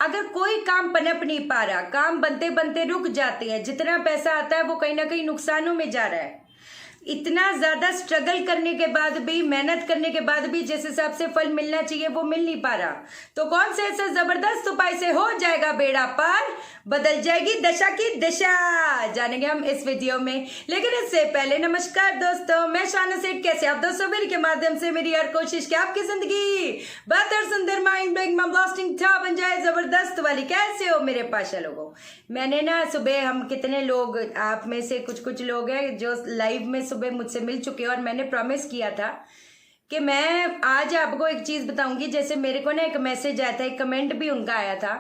अगर कोई काम पनप नहीं पा रहा, काम बनते बनते रुक जाते हैं, जितना पैसा आता है वो कहीं ना कहीं नुकसानों में जा रहा है। इतना ज्यादा स्ट्रगल करने के बाद भी, मेहनत करने के बाद भी जिस हिसाब से फल मिलना चाहिए वो मिल नहीं पा रहा, तो कौन से ऐसे जबरदस्त उपाय से हो जाएगा बेड़ा पार, बदल जाएगी दशा की दिशा, जानेंगे हम इस वीडियो में। लेकिन इससे पहले नमस्कार दोस्तों, मैं शाना सेठ। कैसे आप दोस्तों? मेरे के माध्यम से मेरी हर कोशिश कि आपकी जिंदगी बेहतर, सुंदर, माइंड ब्लोइंग, ब्लास्टिंग था बन जाए, जबरदस्त वाली। कैसे हो मेरे पाशा लोगों? मैंने ना सुबह, हम कितने लोग, आप में से कुछ कुछ लोग हैं जो लाइव में सुबह मुझसे मिल चुके हैं, और मैंने प्रॉमिस किया था कि मैं आज आपको एक चीज बताऊंगी। जैसे मेरे को ना एक मैसेज आया था, एक कमेंट भी उनका आया था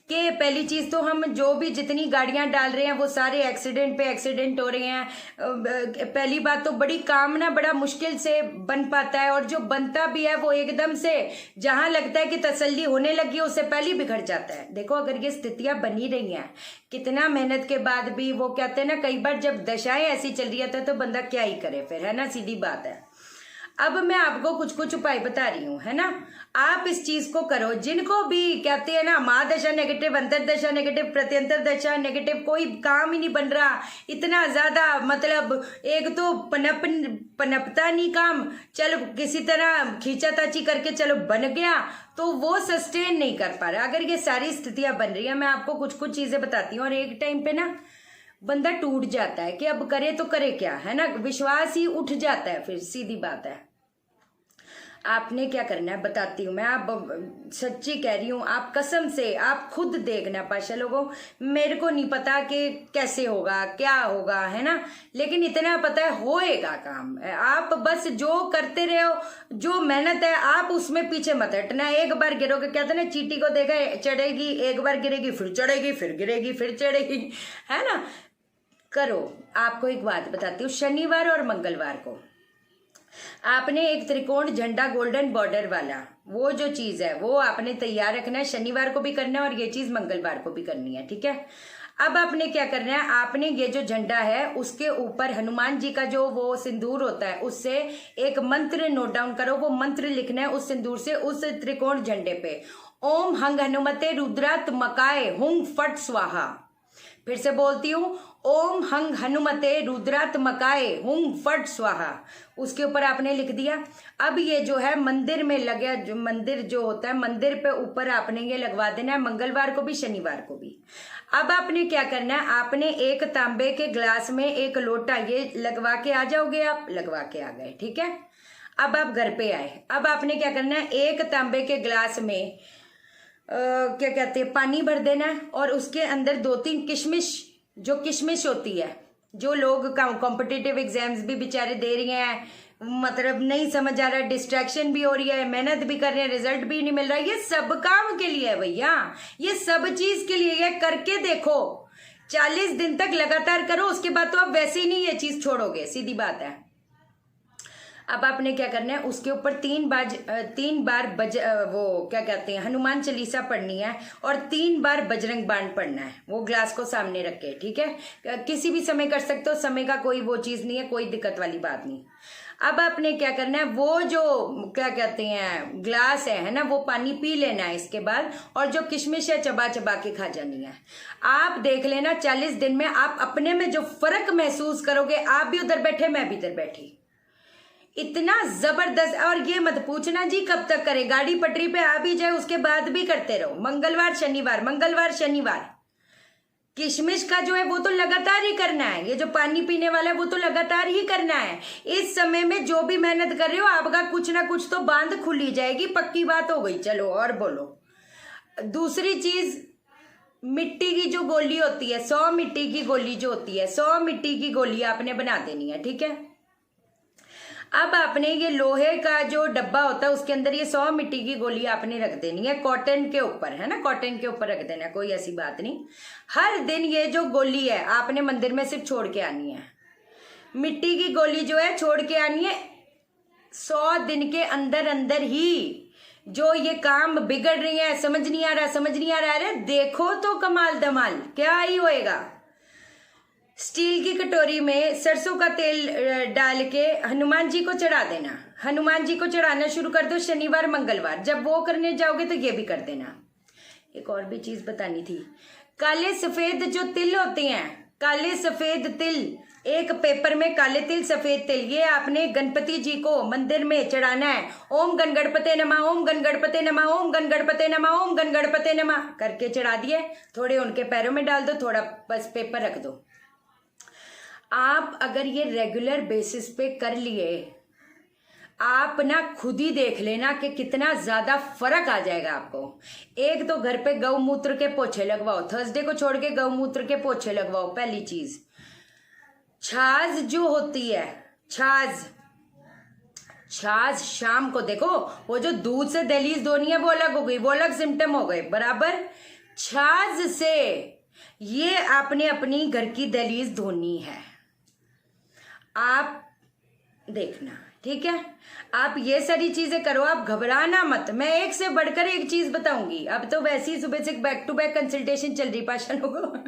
कि पहली चीज तो हम जो भी जितनी गाड़ियां डाल रहे हैं वो सारे एक्सीडेंट पे एक्सीडेंट हो रहे हैं। पहली बात तो बड़ी काम ना बड़ा मुश्किल से बन पाता है, और जो बनता भी है वो एकदम से जहां लगता है कि तसल्ली होने लगी उससे पहले बिगड़ जाता है। देखो, अगर ये स्थितियां बनी रही हैं कितना मेहनत के बाद भी, वो कहते हैं ना कई बार जब दशाएं ऐसी चल रही है तो बंदा क्या ही करे फिर, है ना, सीधी बात है। अब मैं आपको कुछ कुछ उपाय बता रही हूँ, है ना, आप इस चीज को करो। जिनको भी कहते हैं ना महादशा नेगेटिव, अंतरदशा नेगेटिव, प्रत्यंतर दशा नेगेटिव, कोई काम ही नहीं बन रहा, इतना ज्यादा, मतलब एक तो पनपता नहीं काम, चलो किसी तरह खींचाताची करके चलो बन गया, तो वो सस्टेन नहीं कर पा रहा। अगर ये सारी स्थितियां बन रही है, मैं आपको कुछ कुछ चीजें बताती हूँ, और एक टाइम पे ना बंदा टूट जाता है कि अब करे तो करे क्या, है ना, विश्वास ही उठ जाता है फिर, सीधी बात है। आपने क्या करना है बताती हूँ मैं, आप सच्ची कह रही हूँ, आप कसम से आप खुद देखना पाशा लोगों। मेरे को नहीं पता कि कैसे होगा क्या होगा, है ना, लेकिन इतना पता है होएगा काम। आप बस जो करते रहो, जो मेहनत है आप उसमें पीछे मत हटना। एक बार गिरोगे, कहते ना चींटी को देखा चढ़ेगी, एक बार गिरेगी फिर चढ़ेगी, फिर गिरेगी फिर चढ़ेगी, है ना। करो, आपको एक बात बताती हूँ, शनिवार और मंगलवार को आपने एक त्रिकोण झंडा गोल्डन बॉर्डर वाला वो जो चीज है वो आपने तैयार रखना है। शनिवार को भी करना है और ये चीज मंगलवार को भी करनी है, ठीक है। अब आपने क्या करना है, आपने ये जो झंडा है उसके ऊपर हनुमान जी का जो वो सिंदूर होता है उससे एक मंत्र नोट डाउन करो। वो मंत्र लिखना है उस सिंदूर से उस त्रिकोण झंडे पे, ओम हंग हनुमते रुद्रात्मकाय हुंग फट स्वाहा। फिर से बोलती हूँ, ओम हंग हनुमते रुद्रात्मकाय हुंग फट स्वाहा। उसके ऊपर आपने लिख दिया। अब ये जो है मंदिर में लगे, जो मंदिर जो होता है मंदिर पे ऊपर आपने ये लगवा देना है, मंगलवार को भी शनिवार को भी। अब आपने क्या करना है, आपने एक तांबे के ग्लास में एक लोटा ये लगवा के आ जाओगे, आप लगवा के आ गए, ठीक है। अब आप घर पे आए, अब आपने क्या करना है, एक तांबे के ग्लास में क्या कहते हैं पानी भर देना है, और उसके अंदर 2-3 किशमिश, जो किशमिश होती है, जो लोग कॉम्पिटिटिव एग्जाम्स भी बेचारे दे रही हैं, मतलब नहीं समझ आ रहा है, डिस्ट्रैक्शन भी हो रही है, मेहनत भी कर रहे हैं, रिजल्ट भी नहीं मिल रहा है, ये सब काम के लिए है भैया, ये सब चीज के लिए है। करके देखो, 40 दिन तक लगातार करो, उसके बाद तो आप वैसे ही नहीं ये चीज छोड़ोगे, सीधी बात है। अब आपने क्या करना है, उसके ऊपर 3 बार वो क्या कहते हैं हनुमान चालीसा पढ़नी है, और 3 बार बजरंग बाण पढ़ना है, वो ग्लास को सामने रख के, ठीक है। किसी भी समय कर सकते हो, समय का कोई वो चीज नहीं है, कोई दिक्कत वाली बात नहीं। अब आपने क्या करना है, वो जो क्या कहते हैं ग्लास है ना, वो पानी पी लेना है इसके बाद, और जो किशमिश है चबा चबा के खा जानी है। आप देख लेना 40 दिन में आप अपने में जो फर्क महसूस करोगे, आप भी उधर बैठे मैं भी इधर बैठी, इतना जबरदस्त। और ये मत पूछना जी कब तक करे, गाड़ी पटरी पे आ भी जाए उसके बाद भी करते रहो, मंगलवार शनिवार, मंगलवार शनिवार। किशमिश का जो है वो तो लगातार ही करना है, ये जो पानी पीने वाला है वो तो लगातार ही करना है। इस समय में जो भी मेहनत कर रहे हो आपका कुछ ना कुछ तो बांध खुली जाएगी, पक्की बात हो गई। चलो और बोलो। दूसरी चीज, मिट्टी की जो गोली होती है, 100 मिट्टी की गोली जो होती है, 100 मिट्टी की गोली आपने बना देनी है, ठीक है। अब आपने ये लोहे का जो डब्बा होता है उसके अंदर ये 100 मिट्टी की गोली आपने रख देनी है, कॉटन के ऊपर, है ना, कॉटन के ऊपर रख देना है, कोई ऐसी बात नहीं। हर दिन ये जो गोली है आपने मंदिर में सिर्फ छोड़ के आनी है, मिट्टी की गोली जो है छोड़ के आनी है। 100 दिन के अंदर अंदर ही जो ये काम बिगड़ रही है, समझ नहीं आ रहा, समझ नहीं आ रहा, अरे देखो तो कमाल धमाल क्या ही होएगा। स्टील की कटोरी में सरसों का तेल डाल के हनुमान जी को चढ़ा देना, हनुमान जी को चढ़ाना शुरू कर दो शनिवार मंगलवार। जब वो करने जाओगे तो ये भी कर देना, एक और भी चीज बतानी थी। काले सफेद जो तिल होते हैं, काले सफेद तिल, एक पेपर में काले तिल सफेद तिल, ये आपने गणपति जी को मंदिर में चढ़ाना है। ओम गण गणपते नमः, ओम गण गणपते नमः, ओम गण गणपते नमः, ओम गण गणपते नमः करके चढ़ा दिए। थोड़े उनके पैरों में डाल दो, थोड़ा बस पेपर रख दो। आप अगर ये रेगुलर बेसिस पे कर लिए, आप ना खुद ही देख लेना कि कितना ज्यादा फर्क आ जाएगा आपको। एक तो घर पे गौमूत्र के पोछे लगवाओ, थर्सडे को छोड़ के गौमूत्र के पोछे लगवाओ। पहली चीज, छाछ जो होती है, छाछ शाम को देखो, वो जो दूध से दहलीज धोनी है वो अलग हो गई, वो अलग सिम्टम हो गए बराबर। छाछ से ये आपने अपनी घर की दहलीज धोनी है, आप देखना, ठीक है। आप ये सारी चीजें करो, आप घबराना मत। मैं एक से बढ़कर एक चीज बताऊंगी। अब तो वैसे ही सुबह से बैक टू बैक कंसल्टेशन चल रही पाशा लोगों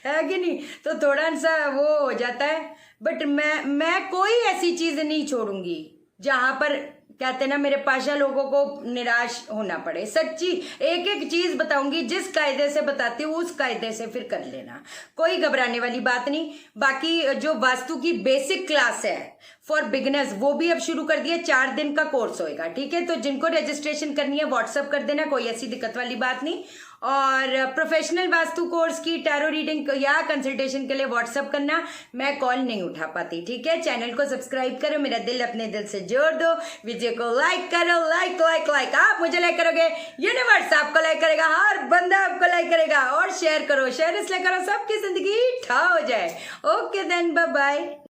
है कि नहीं, तो थोड़ा सा वो हो जाता है। बट मैं कोई ऐसी चीज नहीं छोड़ूंगी जहां पर कहते ना मेरे पाशा लोगों को निराश होना पड़े। सच्ची एक एक चीज बताऊंगी, जिस कायदे से बताती हूँ उस कायदे से फिर कर लेना, कोई घबराने वाली बात नहीं। बाकी जो वास्तु की बेसिक क्लास है फॉर बिगिनर्स, वो भी अब शुरू कर दिया, 4 दिन का कोर्स होएगा, ठीक है। तो जिनको रजिस्ट्रेशन करनी है व्हाट्सअप कर देना, कोई ऐसी दिक्कत वाली बात नहीं। और प्रोफेशनल वास्तु कोर्स की टैरो रीडिंग या कंसल्टेशन के लिए व्हाट्सअप करना, मैं कॉल नहीं उठा पाती, ठीक है। चैनल को सब्सक्राइब करो, मेरा दिल अपने दिल से जोड़ दो, वीडियो को लाइक करो, लाइक लाइक लाइक। आप मुझे लाइक करोगे, यूनिवर्स आपको लाइक करेगा, हर बंदा आपको लाइक करेगा। और शेयर करो, शेयर इसलिए करो सबकी जिंदगी ठा हो जाए। Okay then, bye bye.